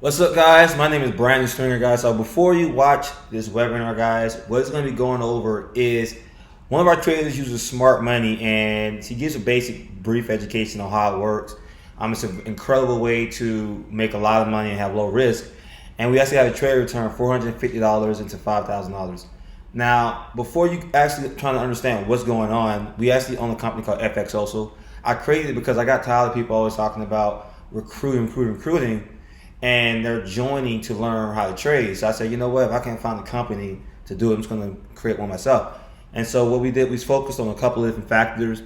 What's up, guys? My name is Brandon Stringer, guys. So before you watch this webinar, guys, what it's going to be going over is one of our traders uses smart money, and he gives a basic, brief education on how it works. It's an incredible way to make a lot of money and have low risk. And we actually had a trader return $450 into $5,000. Now, before you actually trying to understand what's going on, we actually own a company called FX also. I created it because I got tired of people always talking about recruiting, and they're joining to learn how to trade. So I said, you know what, if I can't find a company to do it, I'm just going to create one myself. And so what we did, we focused on a couple of different factors.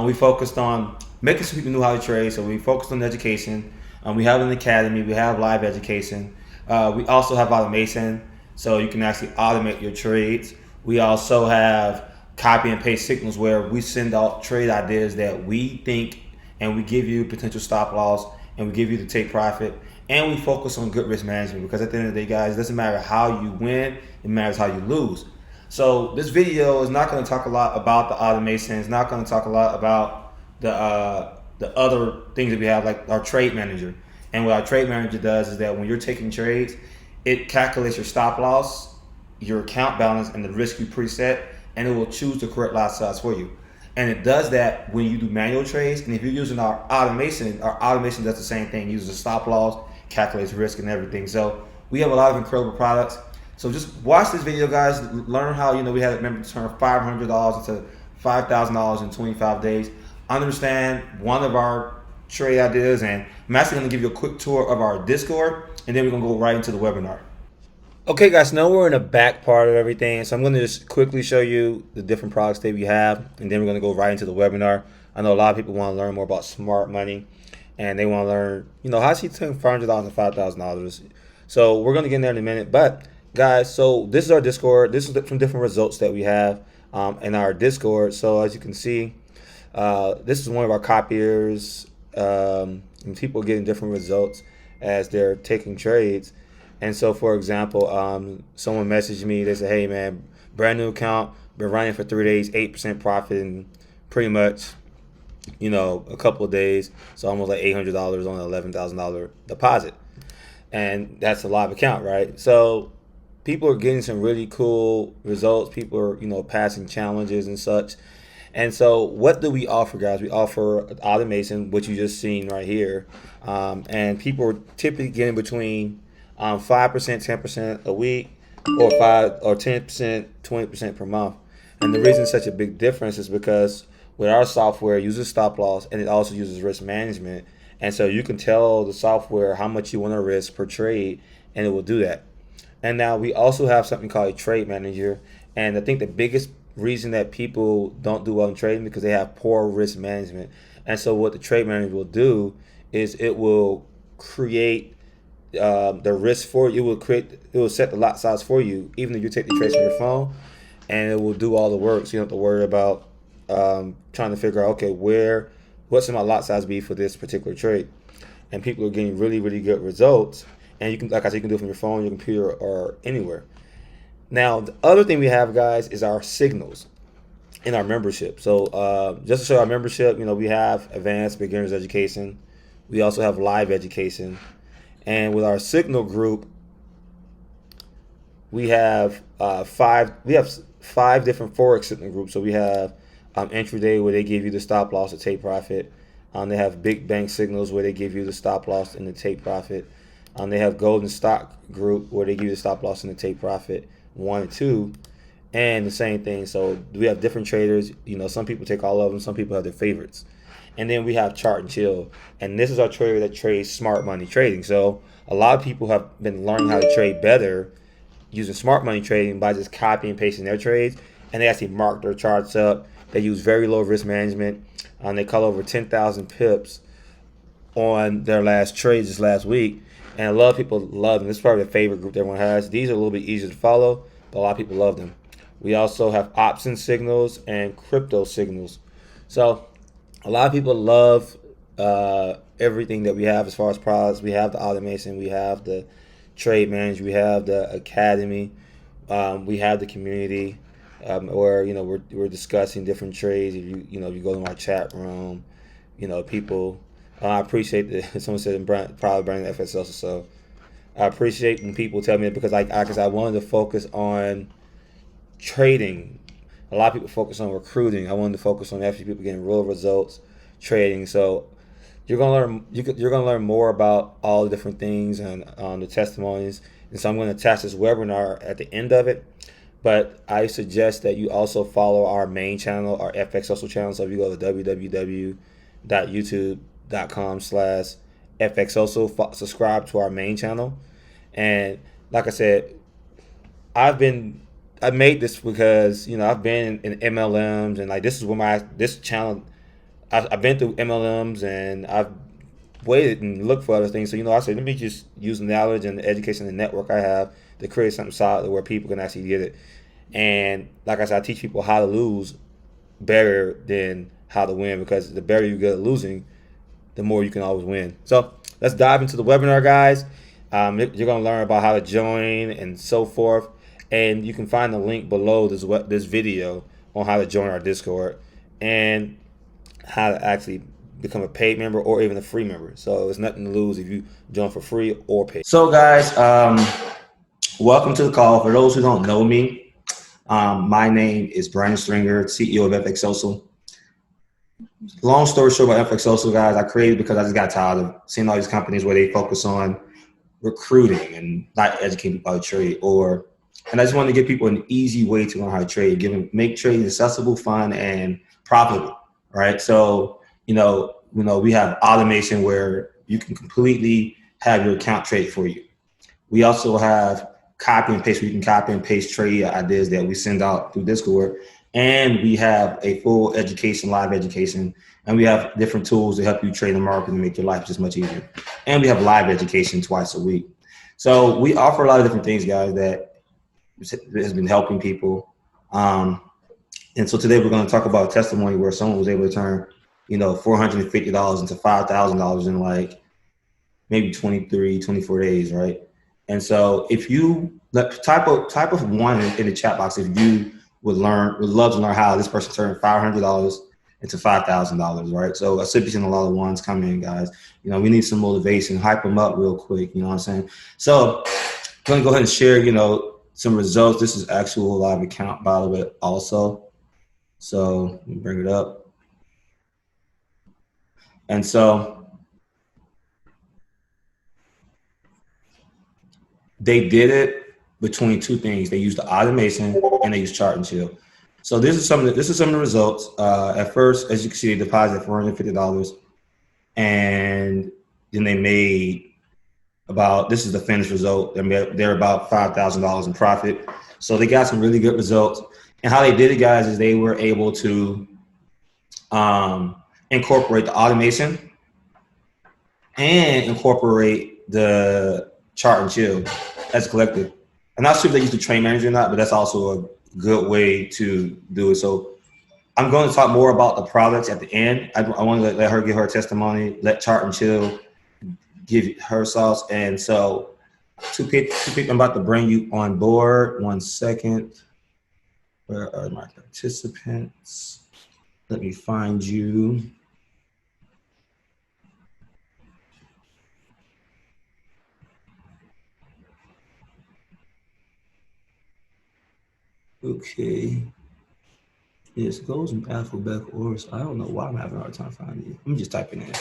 We focused on making sure people knew how to trade. So we focused on education. We have an academy. We have live education. We also have automation, so you can actually automate your trades. We also have copy and paste signals where we send out trade ideas that we think, and we give you potential stop loss, and we give you the take profit. And we focus on good risk management, because at the end of the day, guys, it doesn't matter how you win, it matters how you lose. So this video is not going to talk a lot about the automation. It's not going to talk a lot about the other things that we have, like our trade manager. And what our trade manager does is that when you're taking trades, it calculates your stop loss, your account balance, and the risk you preset, and it will choose the correct lot size for you. And it does that when you do manual trades. And if you're using our automation does the same thing. It uses a stop loss, calculates risk, and everything. So we have a lot of incredible products. So just watch this video, guys. Learn how we had a member turn $500 into $5,000 in 25 days. Understand one of our trade ideas, and I'm actually going to give you a quick tour of our Discord, and then we're going to go right into the webinar. Okay, guys, now we're in the back part of everything, so I'm going to just quickly show you the different products that we have, and then we're going to go right into the webinar. I know a lot of people want to learn more about smart money, and they want to learn, how to turn $500 to $5,000. So we're going to get in there in a minute, but guys, so this is our Discord. This is from different results that we have in our Discord. So as you can see, this is one of our copiers, and people are getting different results as they're taking trades. And so, for example, someone messaged me. They said, "Hey, man, brand new account, been running for 3 days, 8% profit, and pretty much, a couple of days, so almost like $800 on an $11,000 deposit." And that's a live account, right? So people are getting some really cool results. People are, passing challenges and such. And so what do we offer, guys? We offer automation, which you just seen right here. And people are typically getting between 5%, 10% a week, or 10%, 20% per month. And the reason it's such a big difference is because with our software, it uses stop loss, and it also uses risk management. And so you can tell the software how much you want to risk per trade, and it will do that. And now we also have something called a trade manager. And I think the biggest reason that people don't do well in trading because they have poor risk management. And so what the trade manager will do is it will create the risk for you. It will set the lot size for you, even if you take the trades from your phone, and it will do all the work. So you don't have to worry about trying to figure out, okay, what's my lot size be for this particular trade. And people are getting really, really good results. And you can, like I said, you can do it from your phone, your computer, or anywhere. Now, the other thing we have, guys, is our signals in our membership. So just to show our membership, we have advanced beginners education. We also have live education. And with our signal group, we have five different Forex signal groups. So we have intraday, where they give you the stop loss, the take profit. They have big bank signals, where they give you the stop loss and the take profit. They have golden stock group, where they give you the stop loss and the take profit 1 and 2, and the same thing. So we have different traders. Some people take all of them. Some people have their favorites. And then we have chart and chill, and this is our trader that trades smart money trading. So a lot of people have been learning how to trade better using smart money trading by just copying and pasting their trades, and they actually mark their charts up. They use very low risk management. They call over 10,000 pips on their last trades this last week. And a lot of people love them. This is probably the favorite group that everyone has. These are a little bit easier to follow, but a lot of people love them. We also have option signals and crypto signals. So a lot of people love everything that we have as far as products. We have the automation. We have the trade manager. We have the academy. We have the community where we're discussing different trades. If you go to my chat room, people. I appreciate that someone said probably Brandon FS also. So I appreciate when people tell me that because cause I wanted to focus on trading. A lot of people focus on recruiting. I wanted to focus on actually people getting real results trading. So you're gonna learn more about all the different things and the testimonies. And so I'm going to attach this webinar at the end of it. But I suggest that you also follow our main channel, our FX Social channel. So if you go to www.youtube.com/FXSocial, subscribe to our main channel. And like I said, I made this because I've been in MLMs, and like this is where this channel I've been through MLMs, and I've waited and looked for other things. So I said, let me just use the knowledge and the education and network I have to create something solid where people can actually get it. And like I said, I teach people how to lose better than how to win, because the better you get at losing, the more you can always win. So let's dive into the webinar, guys. You're going to learn about how to join and so forth. And you can find the link below this video on how to join our Discord and how to actually become a paid member or even a free member. So it's nothing to lose if you join for free or paid. So guys, welcome to the call. For those who don't know me, my name is Brandon Stringer, CEO of FX Social. Long story short about FX Social, guys, I created because I just got tired of seeing all these companies where they focus on recruiting and not educating people how to trade, and I just want to give people an easy way to learn how to trade, make trading accessible, fun, and profitable. Right? So, we have automation where you can completely have your account trade for you. We also have copy and paste, where you can copy and paste trade ideas that we send out through Discord. And we have a full education, live education, and we have different tools to help you trade the market and make your life just much easier. And we have live education twice a week. So we offer a lot of different things, guys, that has been helping people. And so today we're going to talk about a testimony where someone was able to turn, $450 into $5,000 in like maybe 23, 24 days, right? And so if you type of one in the chat box, if you would love to learn how this person turned $500 into $5,000, right? So I should be seeing a lot of ones come in, guys. We need some motivation, hype them up real quick. You know what I'm saying? So I'm going to go ahead and share, some results. This is actual live account, by the way, also. So let me bring it up. And so they did it between two things. They used the automation and they used chart and chill. So this is some of the results. At first, as you can see, they deposited $450, and then they made this is the finished result. They're about $5,000 in profit. So they got some really good results. And how they did it, guys, is they were able to incorporate the automation and incorporate the chart and chill as a collective. I'm not sure if they use the trade manager or not, but that's also a good way to do it. So I'm going to talk more about the products at the end. I want to let her give her testimony, let chart and chill give her sauce. And so two people I'm about to bring you on board. 1 second. Where are my participants? Let me find you. Okay. Yes, it goes in alphabetical order. So I don't know why I'm having a hard time finding you. Let me just type it in.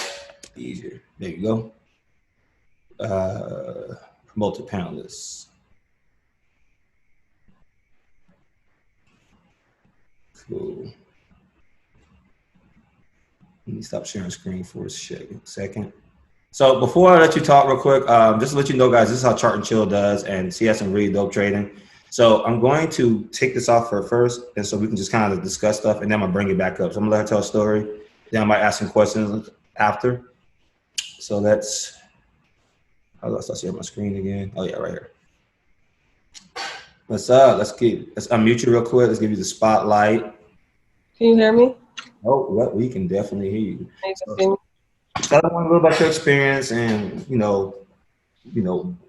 Easier. There you go. Promote the panelists. Cool. Let me stop sharing screen for a second. So before I let you talk real quick, just to let you know, guys, this is how Chart and Chill does, and she has some really dope trading. So I'm going to take this off for first, and so we can just kind of discuss stuff, and then I'm gonna bring it back up. So I'm gonna let her tell a story. Then I might ask some questions after. So let's share my screen again. Oh yeah, right here. Let's unmute you real quick. Let's give you the spotlight. Can you hear me? Oh, well, we can definitely hear you. Tell them a little about your experience, and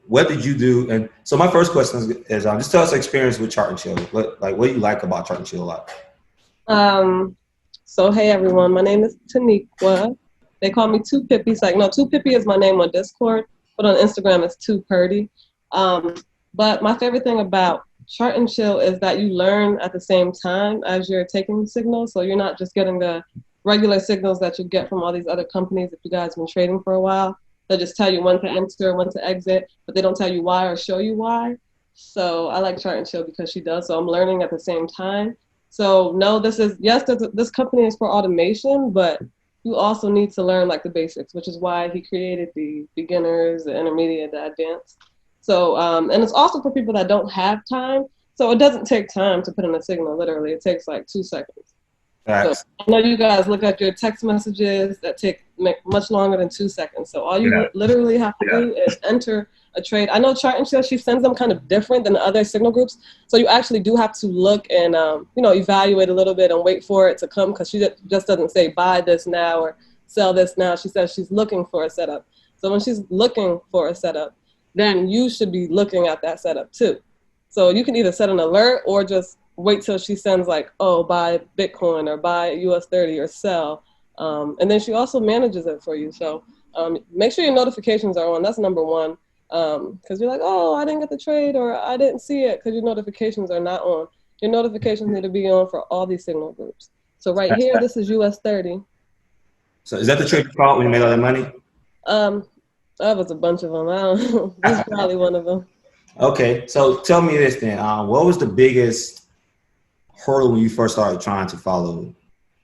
what did you do? And so my first question is just tell us experience with Chart and Chill. What do you like about Chart and Chill a lot? So hey everyone, my name is Taniqua. They call me 2Pippy. Like, no, 2Pippy is my name on Discord, but on Instagram it's Too Purdy. But my favorite thing about Chart and Chill is that you learn at the same time as you're taking signals. So you're not just getting the regular signals that you get from all these other companies if you guys have been trading for a while. They just tell you when to enter, when to exit, but they don't tell you why or show you why. So I like Chart and Chill because she does. So I'm learning at the same time. So no, this company is for automation, but you also need to learn like the basics, which is why he created the beginners, the intermediate, the advanced. So, and it's also for people that don't have time. So it doesn't take time to put in a signal, literally. It takes like 2 seconds. So Facts. I know you guys look at your text messages that take much longer than 2 seconds. So all you Yeah. literally have to do is enter a trade. I know Chart and Chill, she sends them kind of different than the other signal groups. So you actually do have to look and, evaluate a little bit and wait for it to come, because she just doesn't say buy this now or sell this now. She says she's looking for a setup. So when she's looking for a setup, then you should be looking at that setup too. So you can either set an alert or just wait till she sends like, oh, buy Bitcoin or buy US 30 or sell. And then she also manages it for you. So make sure your notifications are on. That's number one. Because you're like, oh, I didn't get the trade or I didn't see it because your notifications are not on. Your notifications need to be on for all these signal groups. So right That's here, that. this is US 30. So is that the trade you caught when you made all that money? Um, that was a bunch of them. I don't know. This is probably one of them. Okay, so tell me this then. What was the biggest hurdle when you first started trying to follow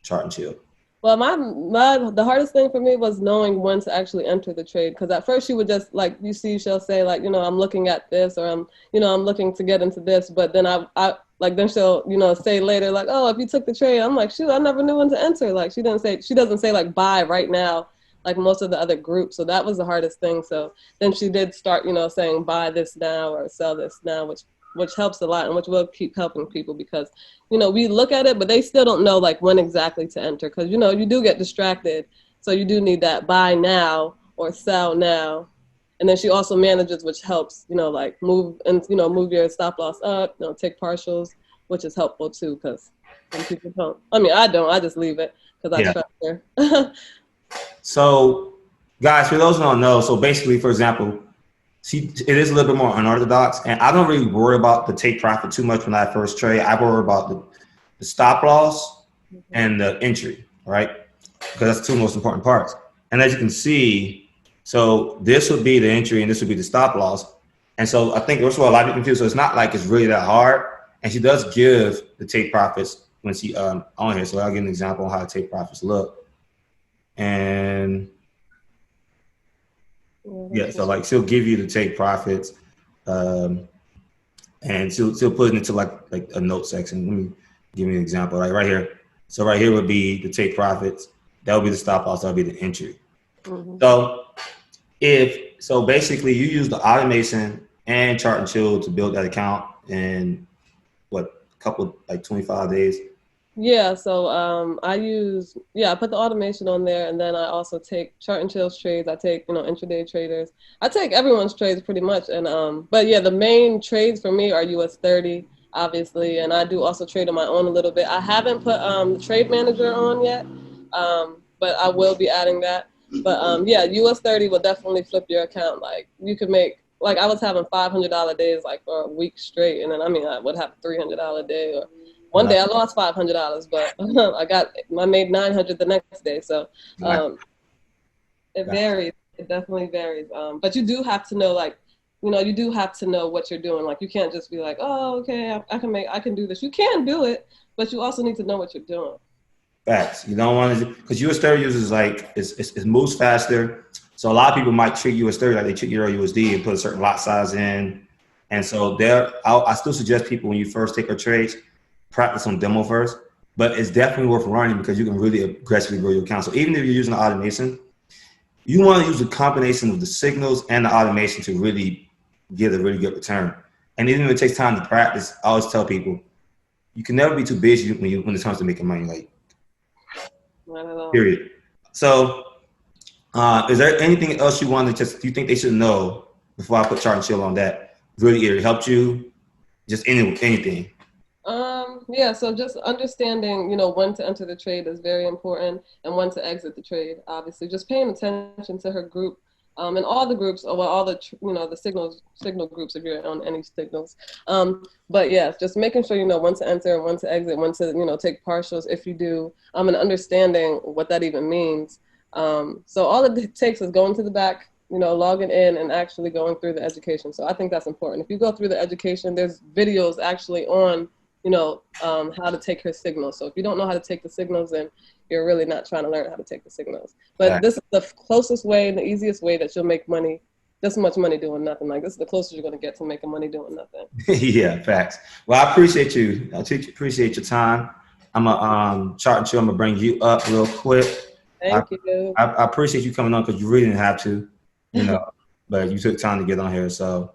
Chart and Chill? Well, the hardest thing for me was knowing when to actually enter the trade. Because at first she would just like, she'll say like, I'm looking at this, or I'm looking to get into this. But then then she'll say later like, oh, if you took the trade, I'm like, shoot, I never knew when to enter. Like she doesn't say like buy right now, like most of the other groups. So that was the hardest thing. So then she did start saying buy this now or sell this now, which helps a lot and which will keep helping people because we look at it, but they still don't know like when exactly to enter because you do get distracted. So you do need that buy now or sell now. And then she also manages, which helps, like move move your stop loss up, take partials, which is helpful too because some people don't. I mean, I don't. I just leave it because I Yeah. trust her. So, guys, for those who don't know, so basically, for example, it is a little bit more unorthodox, and I don't really worry about the take profit too much when I first trade. I worry about the stop loss and the entry, right? Because that's the two most important parts. And as you can see, so this would be the entry and this would be the stop loss. And so I think that's what a lot of people confused. So it's not like it's really that hard. And she does give the take profits when she on here. So I'll give an example on how the take profits look. And yeah, so like she'll give you the take profits, and she'll put it into like a note section. Let me give you an example. Like right here. So right here would be the take profits. That would be the stop loss. That would be the entry. Mm-hmm. So basically you use the automation and Chart and Chill to build that account in a couple like 25 days. Yeah, so I put the automation on there, and then I also take Chart and Chill's trades. I take intraday traders. I take everyone's trades pretty much, and but yeah, the main trades for me are US 30, obviously, and I do also trade on my own a little bit. I haven't put the trade manager on yet, but I will be adding that. But yeah, US 30 will definitely flip your account. Like you could make like I was having $500 days like for a week straight, and then I would have a $300 day or. One day I lost $500, but I made $900 the next day. So it varies. It definitely varies. But you do have to know, like, you do have to know what you're doing. Like, you can't just be like, oh, okay, I can do this. You can do it, but you also need to know what you're doing. Facts. You don't want to, because US 30 uses like it moves faster. So a lot of people might treat US 30 like they treat Euro USD and put a certain lot size in. And so I still suggest people when you first take a trade, practice on demo first, but it's definitely worth running because you can really aggressively grow your account. So even if you're using the automation, you want to use a combination of the signals and the automation to really get a really good return. And even if it takes time to practice, I always tell people, you can never be too busy when it comes to making money. Like, Not at all. period. So, is there anything else you want to you think they should know before I put Chart and Chill on that really either helped you, just anything? Yeah, so just understanding, when to enter the trade is very important and when to exit the trade, obviously. Just paying attention to her group in all the groups, or well, all the the signal groups if you're on any signals. But yeah, just making sure you know when to enter and when to exit, when to take partials if you do, and understanding what that even means. So all it takes is going to the back, logging in and actually going through the education. So I think that's important. If you go through the education, there's videos actually on how to take her signals. So if you don't know how to take the signals, then you're really not trying to learn how to take the signals. But this is the closest way and the easiest way that you'll make money, this much money doing nothing. Like, this is the closest you're going to get to making money doing nothing. Yeah, facts. Well, I appreciate you. I appreciate your time. I'm a chart and chill. I'm gonna bring you up real quick. Thank you. I appreciate you coming on because you really didn't have to, but you took time to get on here, so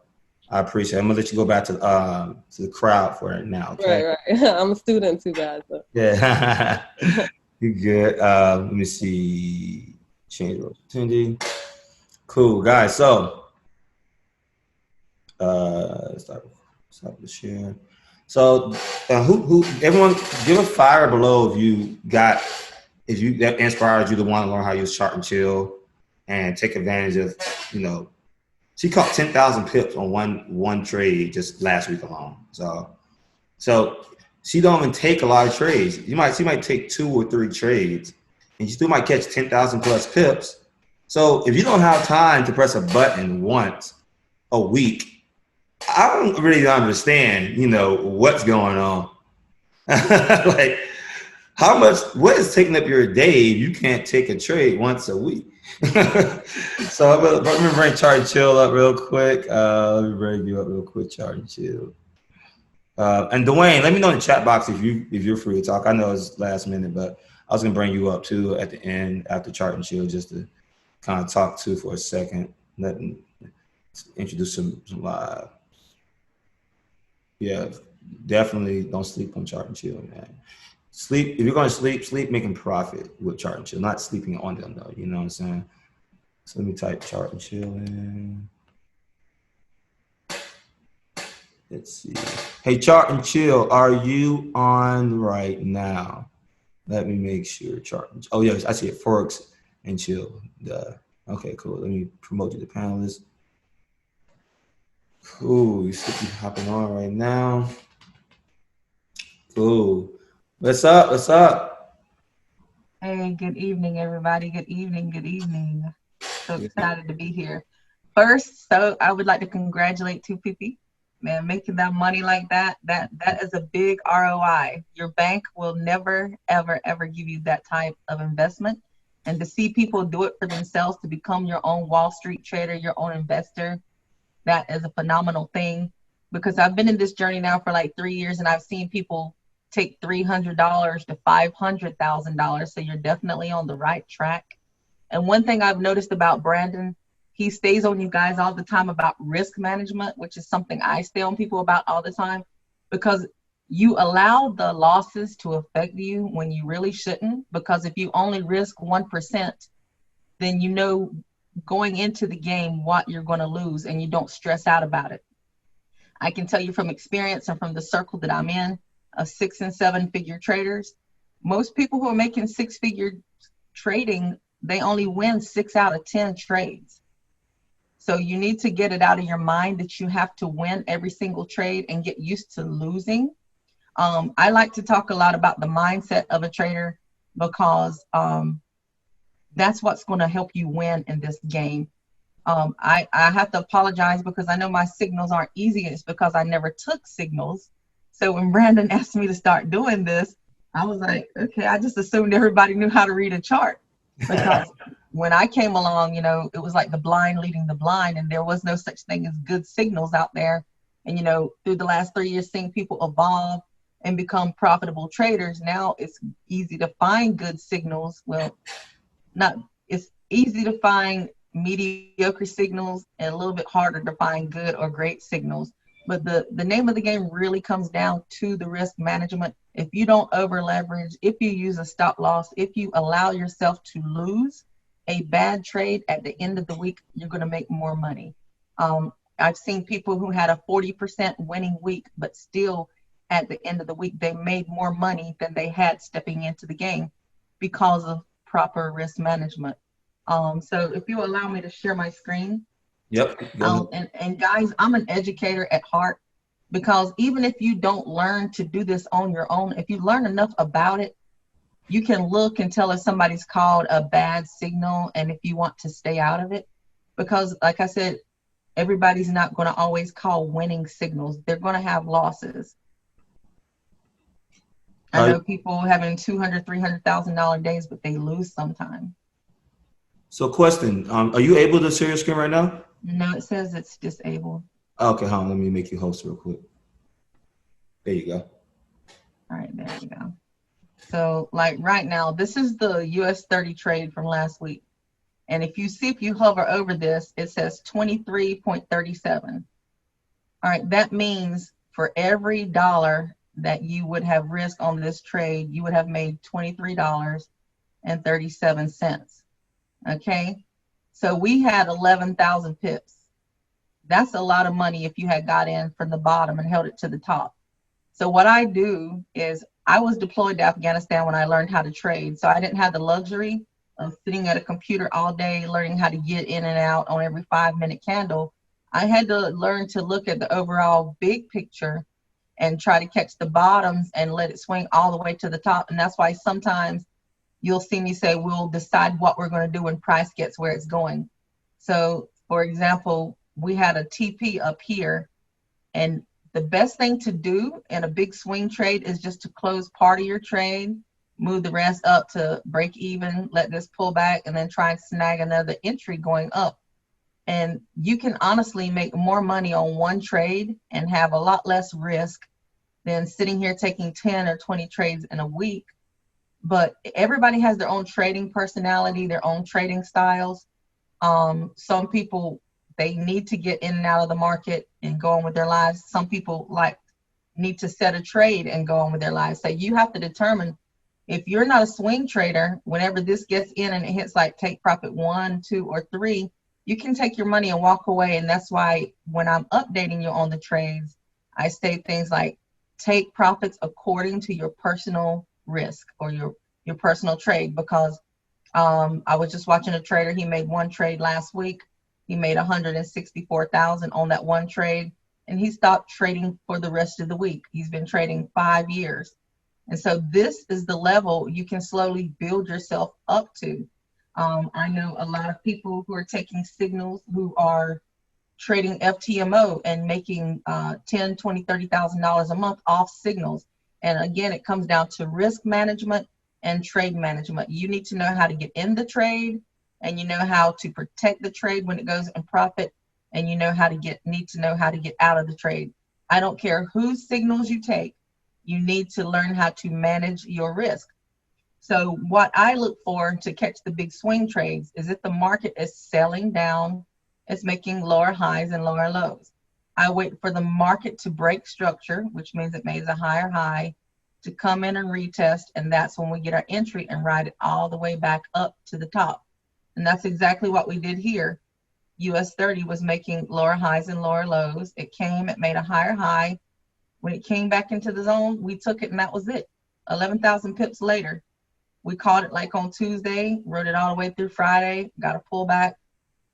I appreciate it. I'm gonna let you go back to the crowd for it now. Okay. Right. I'm a student too, guys. So. Yeah. You good? Let me see. Change opportunity. Cool, guys. So, stop the share. So, who? Everyone, give a fire below if that inspired you to want to learn how to use chart and chill and take advantage of, she caught 10,000 pips on one trade just last week alone. So she don't even take a lot of trades. She might take 2 or 3 trades, and you still might catch 10,000 plus pips. So if you don't have time to press a button once a week, I don't really understand, what's going on. Like, what is taking up your day if you can't take a trade once a week? So I'm gonna bring Chart and Chill up real quick. Let me bring you up real quick, Chart and Chill. And Dwayne, let me know in the chat box if you're free to talk. I know it's last minute, but I was gonna bring you up too at the end after Chart and Chill just to kind of talk to for a second. Let me introduce some live. Yeah, definitely don't sleep on Chart and Chill, man. If you're gonna sleep making profit with Chart and Chill, not sleeping on them though. You know what I'm saying? So let me type Chart and Chill in. Let's see. Hey, Chart and Chill, are you on right now? Let me make sure. Oh, yes, I see it. Forex and Chill. Okay, cool. Let me promote you to panelist. Cool. You should be hopping on right now. Cool. What's up? What's up? Hey, good evening, everybody. Good evening. So excited to be here. First, so I would like to congratulate 250. Man, making that money like that is a big ROI. Your bank will never, ever, ever give you that type of investment. And to see people do it for themselves, to become your own Wall Street trader, your own investor, that is a phenomenal thing. Because I've been in this journey now for like 3 years, and I've seen people take $300 to $500,000. So you're definitely on the right track. And one thing I've noticed about Brandon, he stays on you guys all the time about risk management, which is something I stay on people about all the time, because you allow the losses to affect you when you really shouldn't. Because if you only risk 1%, then you know going into the game what you're going to lose, and you don't stress out about it. I can tell you from experience and from the circle that I'm in of 6 and 7 figure traders, most people who are making 6-figure trading, they only win 6 out of 10 trades. So you need to get it out of your mind that you have to win every single trade and get used to losing. I like to talk a lot about the mindset of a trader, because that's what's going to help you win in this game. I have to apologize because I know my signals aren't easy. It's because I never took signals. So when Brandon asked me to start doing this, I was like, okay, I just assumed everybody knew how to read a chart. Because when I came along, it was like the blind leading the blind, and there was no such thing as good signals out there. And, through the last 3 years, seeing people evolve and become profitable traders, now it's easy to find good signals. Well, it's easy to find mediocre signals and a little bit harder to find good or great signals. But the name of the game really comes down to the risk management. If you don't over leverage, if you use a stop loss, if you allow yourself to lose a bad trade, at the end of the week, you're going to make more money. I've seen people who had a 40% winning week, but still at the end of the week, they made more money than they had stepping into the game because of proper risk management. So if you allow me to share my screen, Yep. Go ahead. and guys, I'm an educator at heart, because even if you don't learn to do this on your own, if you learn enough about it, you can look and tell if somebody's called a bad signal and if you want to stay out of it. Because like I said, everybody's not going to always call winning signals. They're going to have losses. I know people having $200,000, $300,000 days, but they lose sometime. So question, are you able to share your screen right now? No, it says it's disabled. Okay, hold on, let me make you host real quick. There you go. All right, there you go. So like right now, this is the US 30 trade from last week. And if you hover over this, it says 23.37. All right, that means for every dollar that you would have risked on this trade, you would have made $23.37. Okay, so we had 11,000 pips. That's a lot of money if you had got in from the bottom and held it to the top. So what I do is, I was deployed to Afghanistan when I learned how to trade. So I didn't have the luxury of sitting at a computer all day learning how to get in and out on every 5-minute candle. I had to learn to look at the overall big picture and try to catch the bottoms and let it swing all the way to the top. And that's why sometimes you'll see me say, we'll decide what we're going to do when price gets where it's going. So for example, we had a TP up here, and the best thing to do in a big swing trade is just to close part of your trade, move the rest up to break even, let this pull back, and then try and snag another entry going up. And you can honestly make more money on one trade and have a lot less risk than sitting here taking 10 or 20 trades in a week. But everybody has their own trading personality, their own trading styles. Some people, they need to get in and out of the market and go on with their lives. Some people need to set a trade and go on with their lives. So you have to determine, if you're not a swing trader, whenever this gets in and it hits like take profit 1, 2, or 3, you can take your money and walk away. And that's why when I'm updating you on the trades, I say things like, take profits according to your personal risk or your personal trade. Because I was just watching a trader. He made one trade last week. He made 164,000 on that one trade, and he stopped trading for the rest of the week. He's been trading 5 years. And so this is the level you can slowly build yourself up to. I know a lot of people who are taking signals who are trading FTMO and making $10,000, $20,000, $30,000 a month off signals. And again, it comes down to risk management and trade management. You need to know how to get in the trade, and you know how to protect the trade when it goes in profit, and you know how to need to know how to get out of the trade. I don't care whose signals you take, you need to learn how to manage your risk. So what I look for to catch the big swing trades is if the market is selling down, it's making lower highs and lower lows. I wait for the market to break structure, which means it makes a higher high, to come in and retest, and that's when we get our entry and ride it all the way back up to the top. And that's exactly what we did here. US 30 was making lower highs and lower lows. It came, it made a higher high. When it came back into the zone, we took it, and that was it. 11,000 pips later. We caught it like on Tuesday, rode it all the way through Friday, got a pullback,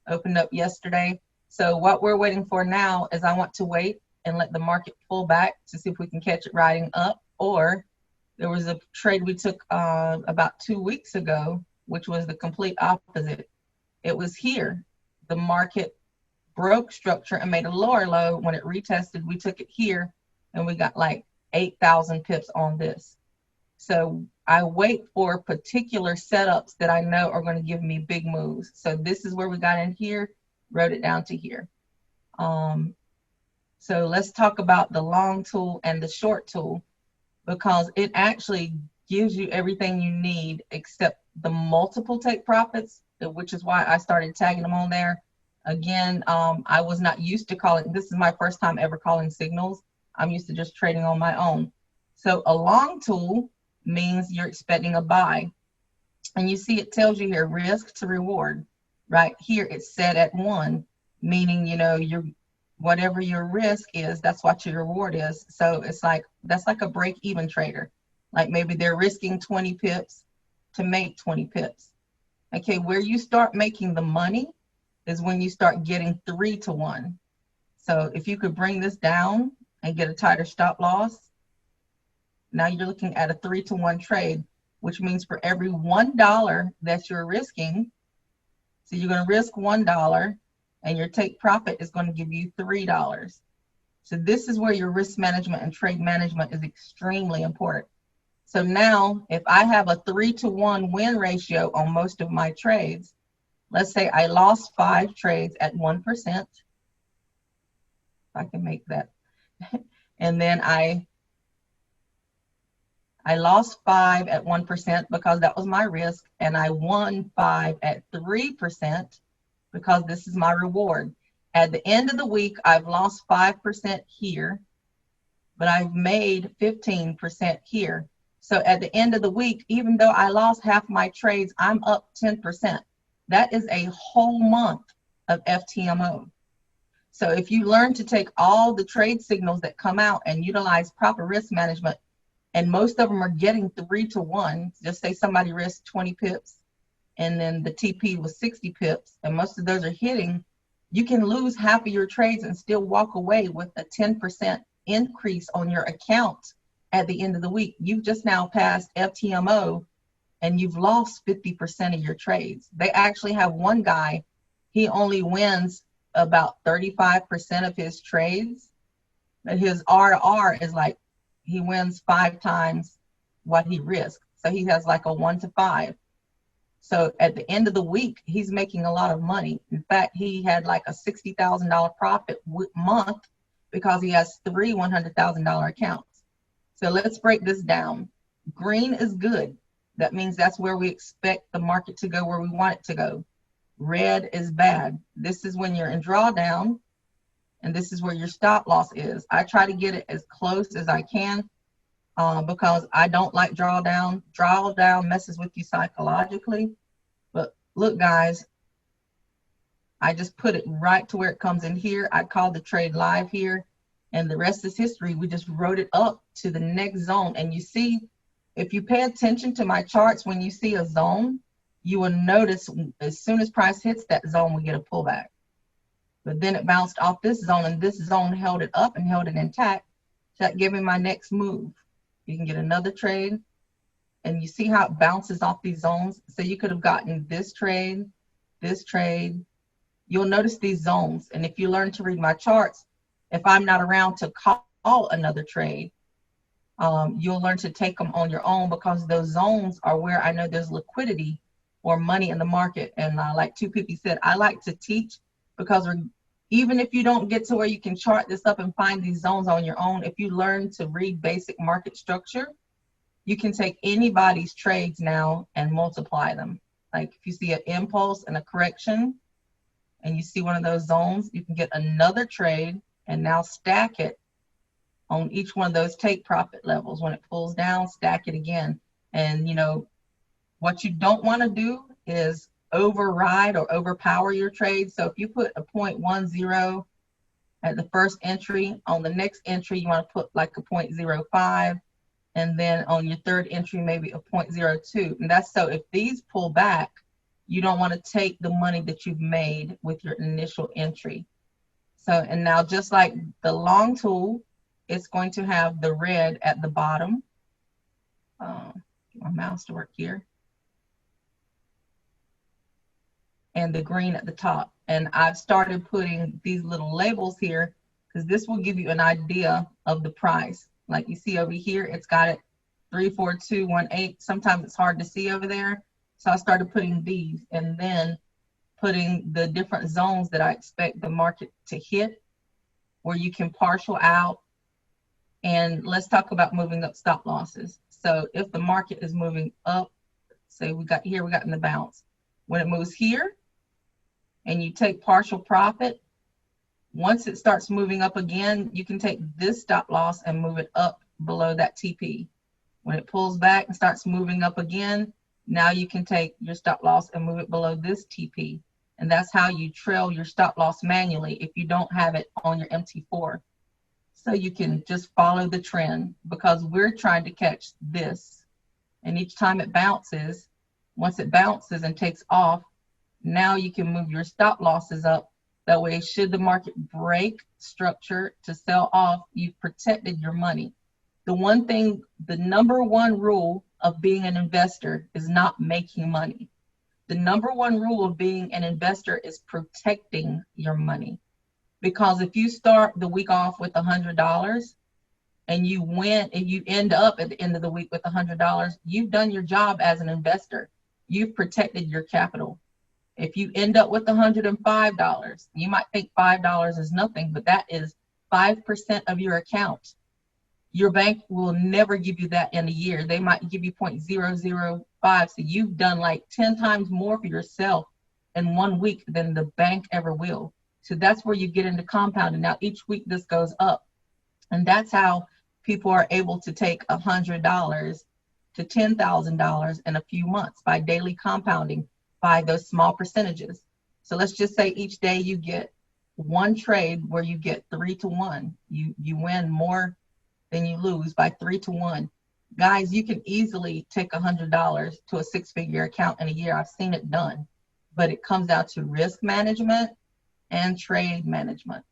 opened up yesterday. So what we're waiting for now is, I want to wait and let the market pull back to see if we can catch it riding up. Or there was a trade we took about 2 weeks ago, which was the complete opposite. It was here. The market broke structure and made a lower low. When it retested, we took it here, and we got like 8,000 pips on this. So I wait for particular setups that I know are going to give me big moves. So this is where we got in here, wrote it down to here. So let's talk about the long tool and the short tool, because it actually gives you everything you need except the multiple take profits, which is why I started tagging them on there. Again, I was not used to calling, this is my first time ever calling signals. I'm used to just trading on my own. So a long tool means you're expecting a buy. And you see it tells you here, risk to reward. Right here it's set at 1, meaning, you know, whatever your risk is, that's what your reward is. So it's like, that's like a break-even trader. Like maybe they're risking 20 pips to make 20 pips. Okay, where you start making the money is when you start getting 3 to 1. So if you could bring this down and get a tighter stop loss, now you're looking at a 3 to 1 trade, which means for every $1 that you're risking, so you're going to risk $1 and your take profit is going to give you $3. So this is where your risk management and trade management is extremely important. So now if I have a 3 to 1 win ratio on most of my trades, let's say I lost 5 trades at 1%. If I can make that. And then I lost 5 at 1% because that was my risk, and I won 5 at 3% because this is my reward. At the end of the week, I've lost 5% here, but I've made 15% here. So at the end of the week, even though I lost half my trades, I'm up 10%. That is a whole month of FTMO. So if you learn to take all the trade signals that come out and utilize proper risk management, and most of them are getting 3 to 1, just say somebody risked 20 pips and then the TP was 60 pips and most of those are hitting, you can lose half of your trades and still walk away with a 10% increase on your account at the end of the week. You've just now passed FTMO and you've lost 50% of your trades. They actually have one guy, he only wins about 35% of his trades, but his R to R is like, he wins 5 times what he risks. So he has like a 1 to 5. So at the end of the week, he's making a lot of money. In fact, he had like a $60,000 profit month because he has 3 $100,000 accounts. So let's break this down. Green is good. That means that's where we expect the market to go, where we want it to go. Red is bad. This is when you're in drawdown, and this is where your stop loss is. I try to get it as close as I can because I don't like drawdown. Drawdown messes with you psychologically. But look, guys, I just put it right to where it comes in here. I called the trade live here, and the rest is history. We just wrote it up to the next zone. And you see, if you pay attention to my charts, when you see a zone, you will notice as soon as price hits that zone, we get a pullback. But then it bounced off this zone, and this zone held it up and held it intact. So that gave me my next move. You can get another trade, and you see how it bounces off these zones. So you could have gotten this trade, this trade. You'll notice these zones. And if you learn to read my charts, if I'm not around to call another trade, you'll learn to take them on your own, because those zones are where I know there's liquidity or money in the market. And like 250 said, I like to teach because even if you don't get to where you can chart this up and find these zones on your own, if you learn to read basic market structure, you can take anybody's trades now and multiply them. Like if you see an impulse and a correction and you see one of those zones, you can get another trade and now stack it on each one of those take profit levels. When it pulls down, stack it again. And you know, what you don't want to do is override or overpower your trade. So if you put a 0.10 at the first entry, on the next entry you want to put like a 0.05, and then on your third entry maybe a 0.02. And that's so if these pull back, you don't want to take the money that you've made with your initial entry. So, and now just like the long tool, it's going to have the red at the bottom. Get my mouse to work here. And the green at the top. And I've started putting these little labels here because this will give you an idea of the price. Like you see over here, it's got it 34218. Sometimes it's hard to see over there. So I started putting these and then putting the different zones that I expect the market to hit, where you can partial out. And let's talk about moving up stop losses. So if the market is moving up, say we got in the bounce. When it moves here, and you take partial profit, once it starts moving up again, you can take this stop loss and move it up below that TP. When it pulls back and starts moving up again, now you can take your stop loss and move it below this TP. And that's how you trail your stop loss manually if you don't have it on your MT4. So you can just follow the trend, because we're trying to catch this. And each time it bounces, Once it bounces and takes off, now you can move your stop losses up. That way, should the market break structure to sell off, you've protected your money. The one thing, the number one rule of being an investor is not making money. The number one rule of being an investor is protecting your money. Because if you start the week off with $100 and you win, and you end up at the end of the week with $100, you've done your job as an investor. You've protected your capital. If you end up with $105, you might think $5 is nothing, but that is 5% of your account. Your bank will never give you that in a year. They might give you 0.005. So you've done like 10 times more for yourself in 1 week than the bank ever will. So that's where you get into compounding. Now, each week this goes up. And that's how people are able to take $100 to $10,000 in a few months by daily compounding by those small percentages. So let's just say each day you get one trade where you get 3 to 1. You win more than you lose by 3 to 1. Guys, you can easily take $100 to a 6-figure account in a year. I've seen it done, but it comes down to risk management and trade management.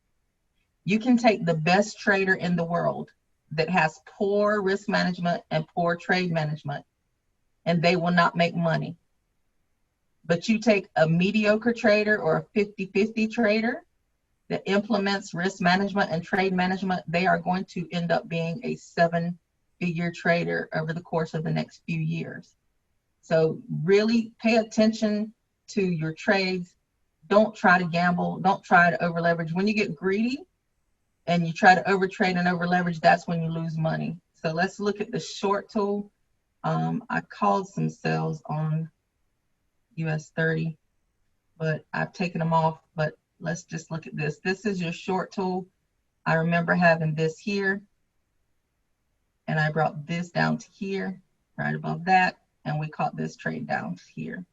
You can take the best trader in the world that has poor risk management and poor trade management, and they will not make money. But you take a mediocre trader or a 50-50 trader that implements risk management and trade management, they are going to end up being a 7-figure trader over the course of the next few years. So really pay attention to your trades. Don't try to gamble. Don't try to over leverage. When you get greedy and you try to overtrade and over leverage, that's when you lose money. So let's look at the short tool. I called some sales on US 30, but I've taken them off. But let's just look at this. This is your short tool. I remember having this here, and I brought this down to here, right above that, and we caught this trade down here.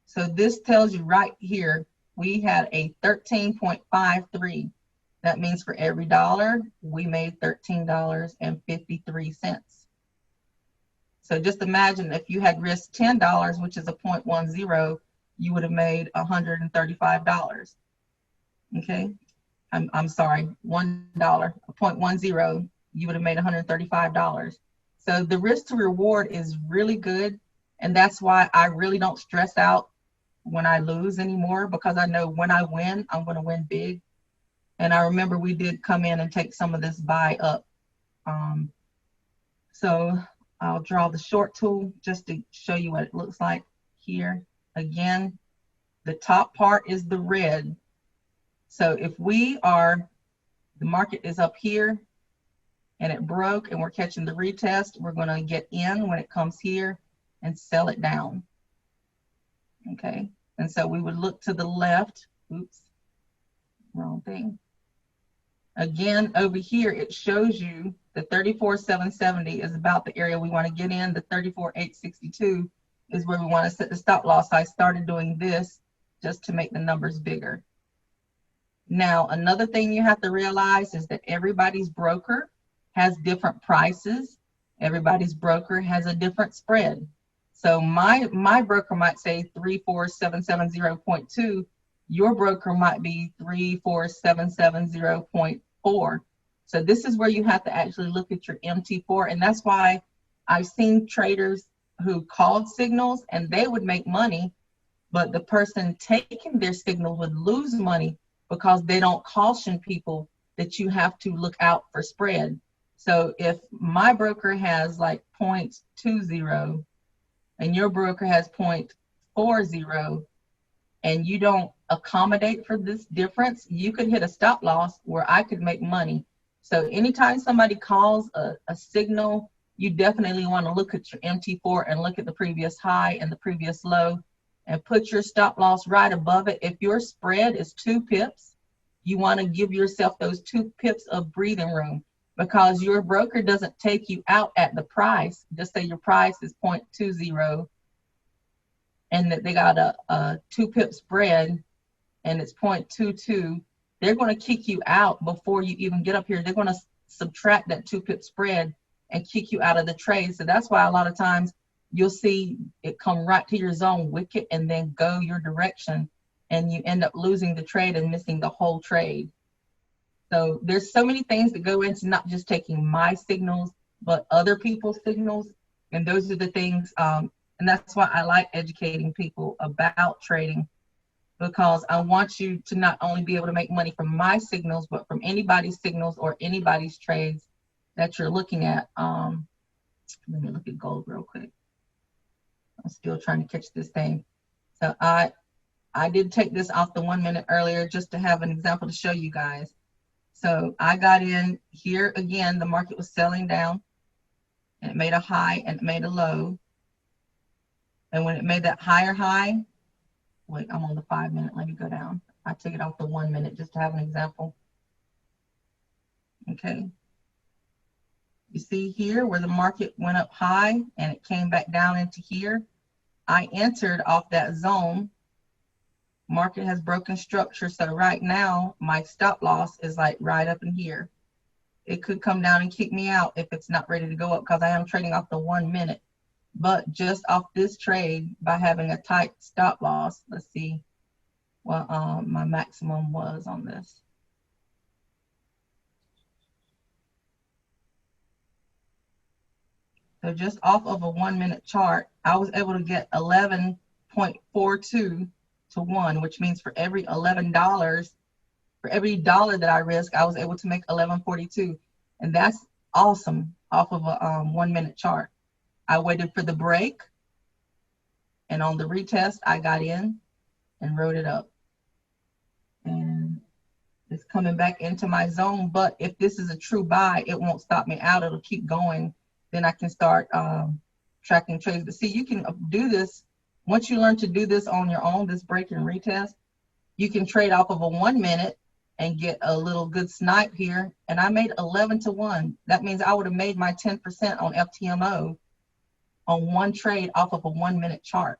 So this tells you right here, we had a 13.53. That means for every dollar, we made $13.53. So just imagine if you had risked $10, which is a 0.10, you would have made $135. Okay, I'm sorry, $1, a 0.10, you would have made $135. So the risk to reward is really good, and that's why I really don't stress out when I lose anymore, because I know when I win, I'm going to win big. And I remember we did come in and take some of this buy up. So I'll draw the short tool just to show you what it looks like here. Again, the top part is the red. So if the market is up here and it broke and we're catching the retest, we're going to get in when it comes here and sell it down. Okay, and so we would look to the left. Oops, wrong thing. Again, over here, it shows you the 34,770 is about the area we want to get in. The 34,862 is where we want to set the stop loss. I started doing this just to make the numbers bigger. Now, another thing you have to realize is that everybody's broker has different prices. Everybody's broker has a different spread. So my broker might say 34770.2. Your broker might be 34770.4. So this is where you have to actually look at your MT4. And that's why I've seen traders who called signals and they would make money, but the person taking their signal would lose money because they don't caution people that you have to look out for spread. So if my broker has like 0.20 and your broker has 0.40 and you don't accommodate for this difference, you could hit a stop loss where I could make money. So anytime somebody calls a signal, you definitely want to look at your MT4 and look at the previous high and the previous low and put your stop loss right above it. If your spread is 2 pips, you want to give yourself those 2 pips of breathing room, because your broker doesn't take you out at the price. Just say your price is 0.20 and that they got a 2 pip spread and it's 0.22. They're going to kick you out before you even get up here. They're going to subtract that 2 pip spread and kick you out of the trade. So that's why a lot of times you'll see it come right to your zone wicket and then go your direction, and you end up losing the trade and missing the whole trade. So there's so many things that go into not just taking my signals, but other people's signals. And those are the things, and that's why I like educating people about trading, because I want you to not only be able to make money from my signals, but from anybody's signals or anybody's trades that you're looking at. Let me look at gold real quick. I'm still trying to catch this thing. So I did take this off the 1 minute earlier just to have an example to show you guys. So I got in here again, the market was selling down, and it made a high and it made a low. And when it made that higher high, wait, I'm on the 5 minute, let me go down. I took it off the 1 minute just to have an example. Okay. You see here where the market went up high and it came back down into here. I entered off that zone. Market has broken structure. So right now my stop loss is like right up in here. It could come down and kick me out if it's not ready to go up, because I am trading off the 1 minute. But just off this trade, by having a tight stop loss, let's see what my maximum was on this. So just off of a 1 minute chart, I was able to get 11.42 to 1, which means for every $11, for every dollar that I risk, I was able to make 11.42. And that's awesome off of a 1 minute chart. I waited for the break, and on the retest, I got in and wrote it up. And it's coming back into my zone. But if this is a true buy, it won't stop me out. It'll keep going. Then I can start tracking trades. But see, you can do this. Once you learn to do this on your own, this break and retest, you can trade off of a 1 minute and get a little good snipe here. And I made 11 to 1. That means I would have made my 10% on FTMO on one trade off of a 1 minute chart.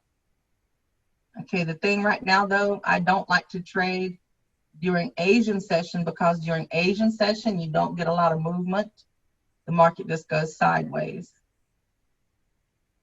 Okay, the thing right now though, I don't like to trade during Asian session, because during Asian session, you don't get a lot of movement. The market just goes sideways.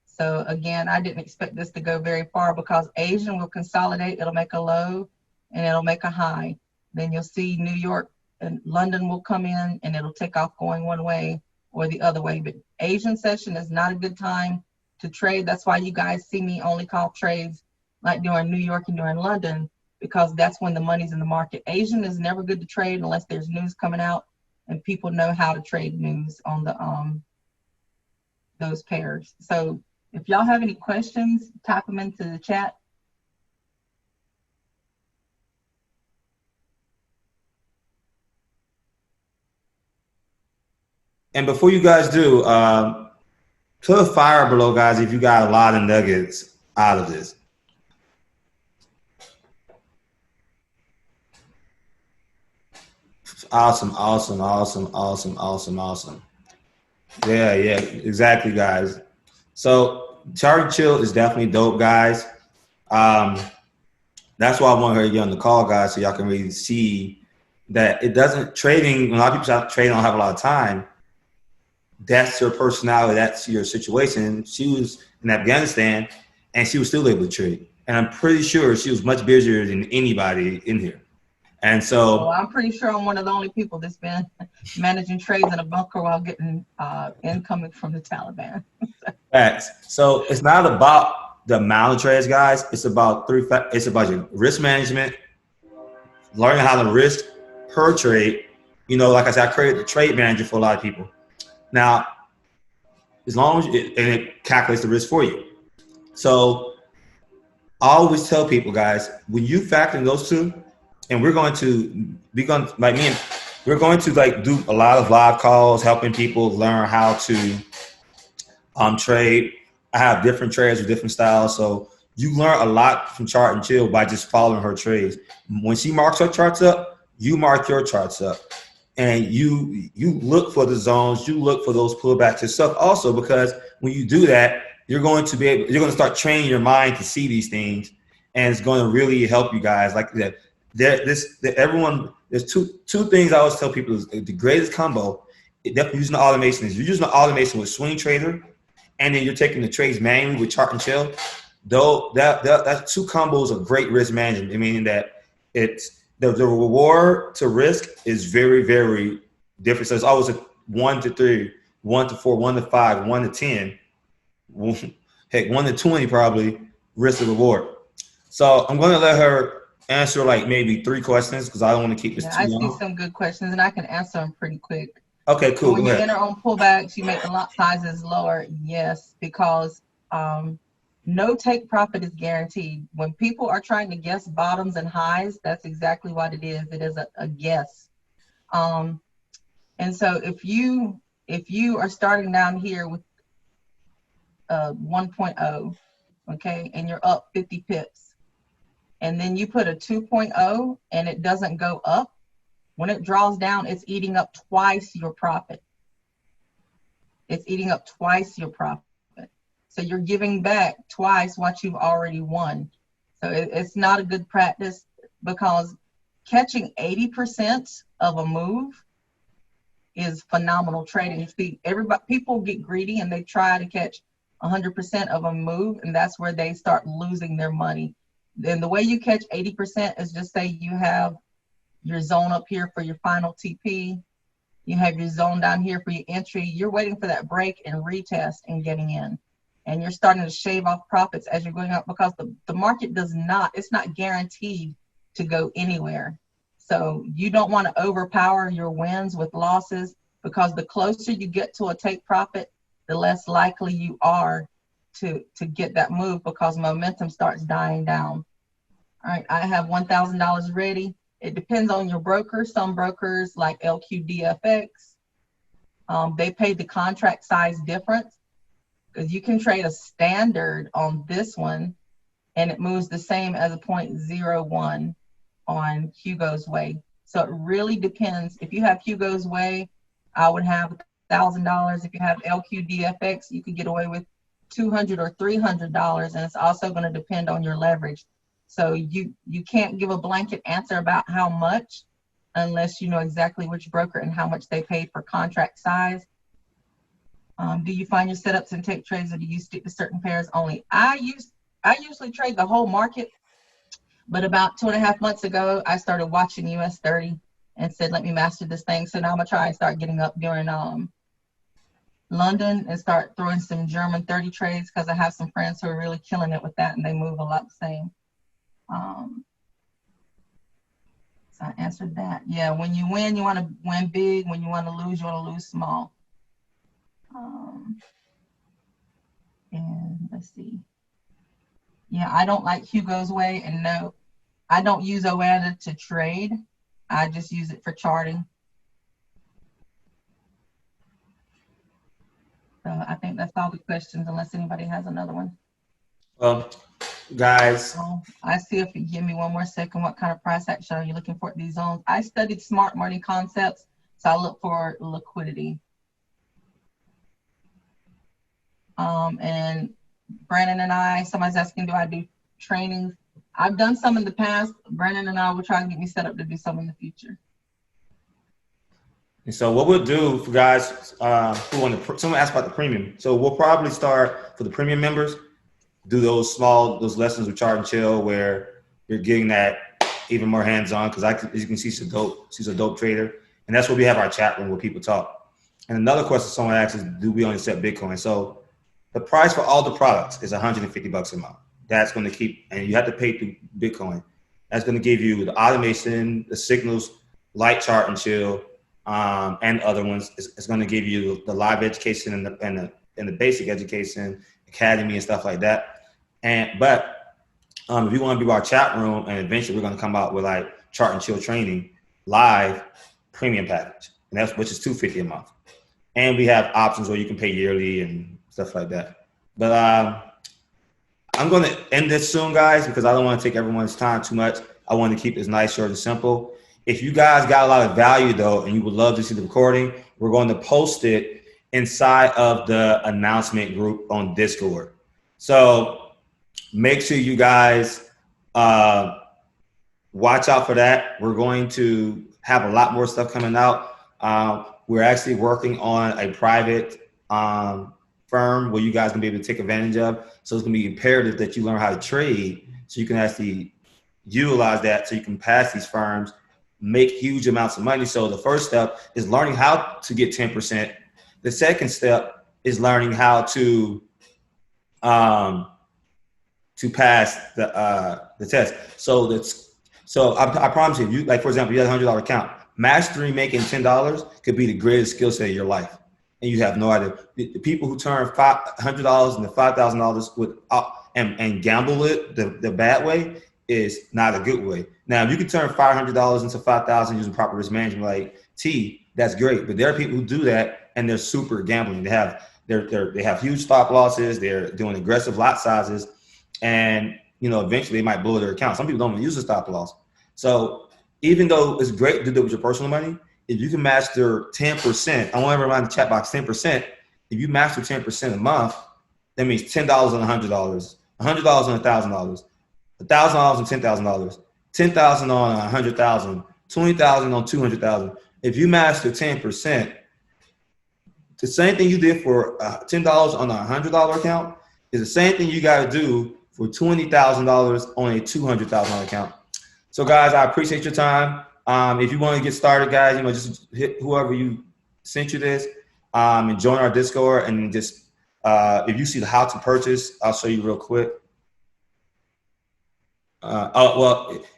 So again, I didn't expect this to go very far, because Asian will consolidate, it'll make a low and it'll make a high. Then you'll see New York and London will come in and it'll take off going one way or the other way. But Asian session is not a good time to trade. That's why you guys see me only call trades like during New York and during London, because that's when the money's in the market. Asian is never good to trade unless there's news coming out and people know how to trade news on the those pairs. So if y'all have any questions, type them into the chat. And before you guys do, put a fire below, guys, if you got a lot of nuggets out of this. Awesome, awesome, awesome, awesome, awesome, awesome. Yeah, exactly, guys. So Chart Chill is definitely dope, guys. That's why I want her to get on the call, guys, so y'all can really see that it doesn't trading. A lot of people out trading don't have a lot of time. That's your personality. That's your situation. She was in Afghanistan, and she was still able to trade. And I'm pretty sure she was much busier than anybody in here. And so, well, I'm pretty sure I'm one of the only people that's been managing trades in a bunker while getting incoming from the Taliban. facts. So it's not about the amount of trades, guys. It's about it's about your risk management, learning how to risk per trade. You know, like I said, I created the trade manager for a lot of people. Now, as long as it calculates the risk for you. So I always tell people, guys, when you factor in those two, and we're going to like me and we're going to like do a lot of live calls, helping people learn how to trade. I have different traders with different styles, so you learn a lot from Chart and Chill by just following her trades. When she marks her charts up, you mark your charts up, and you look for the zones, you look for those pullbacks yourself also, because when you do that, you're going to start training your mind to see these things, and it's going to really help you guys like that. There's two things I always tell people is the greatest combo. Definitely using the automation is you're using the automation with Swing Trader and then you're taking the trades manually with chart and chill, though that's two combos of great risk management. Meaning that it's the reward to risk is very, very different. So it's always a 1 to 3, 1 to 4, 1 to 5, 1 to 10, heck, 1 to 20 probably risk to reward. So I'm going to let her answer like maybe 3 questions because I don't want to keep this too I long. see some good questions, and I can answer them pretty quick. Okay, cool. When you enter on pullbacks, you make the lot sizes lower. Yes, because no take profit is guaranteed. When people are trying to guess bottoms and highs, that's exactly what it is. It is a guess. And so if you are starting down here with 1.0, okay, and you're up 50 pips, and then you put a 2.0 and it doesn't go up, when it draws down, it's eating up twice your profit. It's eating up twice your profit. So you're giving back twice what you've already won. So it's not a good practice, because catching 80% of a move is phenomenal trading. See, people get greedy and they try to catch 100% of a move, and that's where they start losing their money. Then the way you catch 80% is just say you have your zone up here for your final TP. You have your zone down here for your entry. You're waiting for that break and retest and getting in. And you're starting to shave off profits as you're going up, because the market it's not guaranteed to go anywhere. So you don't want to overpower your wins with losses, because the closer you get to a take profit, the less likely you are to get that move, because momentum starts dying down. All right, I have $1,000 ready. It depends on your broker. Some brokers like LQDFX, they pay the contract size difference, because you can trade a standard on this one and it moves the same as a 0.01 on Hugo's Way. So it really depends. If you have Hugo's Way, I would have $1,000. If you have LQDFX, you could get away with $200 or $300, and it's also going to depend on your leverage. So you can't give a blanket answer about how much unless you know exactly which broker and how much they paid for contract size. Do you find your setups and take trades, or do you stick to certain pairs only? I usually trade the whole market, but about 2.5 months ago, I started watching US 30 and said, let me master this thing. So now I'm gonna try and start getting up during London and start throwing some German 30 trades, because I have some friends who are really killing it with that and they move a lot the same. So I answered that. Yeah, when you win, you want to win big. When you want to lose, you want to lose small. And let's see. Yeah, I don't like Hugo's Way, and no, I don't use OANDA to trade. I just use it for charting. So I think that's all the questions, unless anybody has another one. Guys. I see if you give me one more second. What kind of price action are you looking for at these zones? I studied smart money concepts, so I look for liquidity. And Brandon and I, somebody's asking, do I do trainings? I've done some in the past. Brandon and I will try and get me set up to do some in the future. And so what we'll do for guys who want to, someone asked about the premium. So we'll probably start for the premium members, do those lessons with chart and chill where you're getting that even more hands-on, because as you can see, she's a dope trader. And that's where we have our chat room where people talk. And another question someone asks is, do we only accept Bitcoin? So the price for all the products is $150 a month. That's going to keep, and you have to pay through Bitcoin. That's going to give you the automation, the signals, like chart and chill, and other ones. It's going to give you the live education and the basic education, academy and stuff like that. But if you want to be our chat room, and eventually we're going to come out with like chart and chill training live premium package, and which is $250 a month. And we have options where you can pay yearly and stuff like that. But I'm going to end this soon, guys, because I don't want to take everyone's time too much. I want to keep this nice, short, and simple. If you guys got a lot of value, though, and you would love to see the recording, we're going to post it inside of the announcement group on Discord. So make sure you guys watch out for that. We're going to have a lot more stuff coming out. We're actually working on a private firm where you guys can be able to take advantage of. So it's going to be imperative that you learn how to trade so you can actually utilize that so you can pass these firms, make huge amounts of money. So the first step is learning how to get 10%. The second step is learning how to pass the test. So I promise you, if you like, for example, you have $100 account, mastering making $10 could be the greatest skill set of your life, and you have no idea. The people who turn $100 into $5,000 with and gamble it the bad way is not a good way. Now, if you can turn $500 into $5,000 using proper risk management, like T, that's great. But there are people who do that and they're super gambling. They have huge stop losses. They're doing aggressive lot sizes, and eventually they might blow their account. Some people don't even use a stop loss. So even though it's great to do it with your personal money, if you can master 10%, I want everyone in the chat box 10%. If you master 10% a month, that means $10 on $100, $100 on $1,000, $1,000 on $10,000, $10,000 on $100,000, $20,000 on $200,000. If you master 10%, the same thing you did for $10 on a $100 account is the same thing you got to do for $20,000 on a $200,000 account. So guys, I appreciate your time. If you want to get started, guys, just hit whoever you sent you this and join our Discord, and just if you see the how to purchase, I'll show you real quick.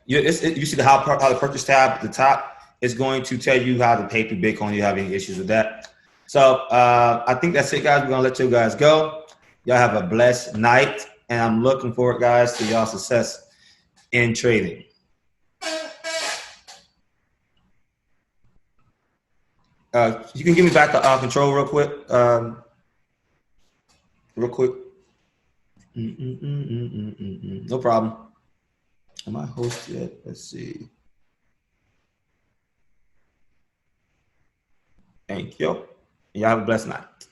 You see the how to purchase tab at the top. It's going to tell you how to pay through Bitcoin. You have any issues with that? So I think that's it, guys. We're gonna let you guys go. Y'all have a blessed night, and I'm looking forward, guys, to y'all success in trading. You can give me back the control real quick. No problem. Am I host yet? Let's see. Thank you. Y'all have a blessed night.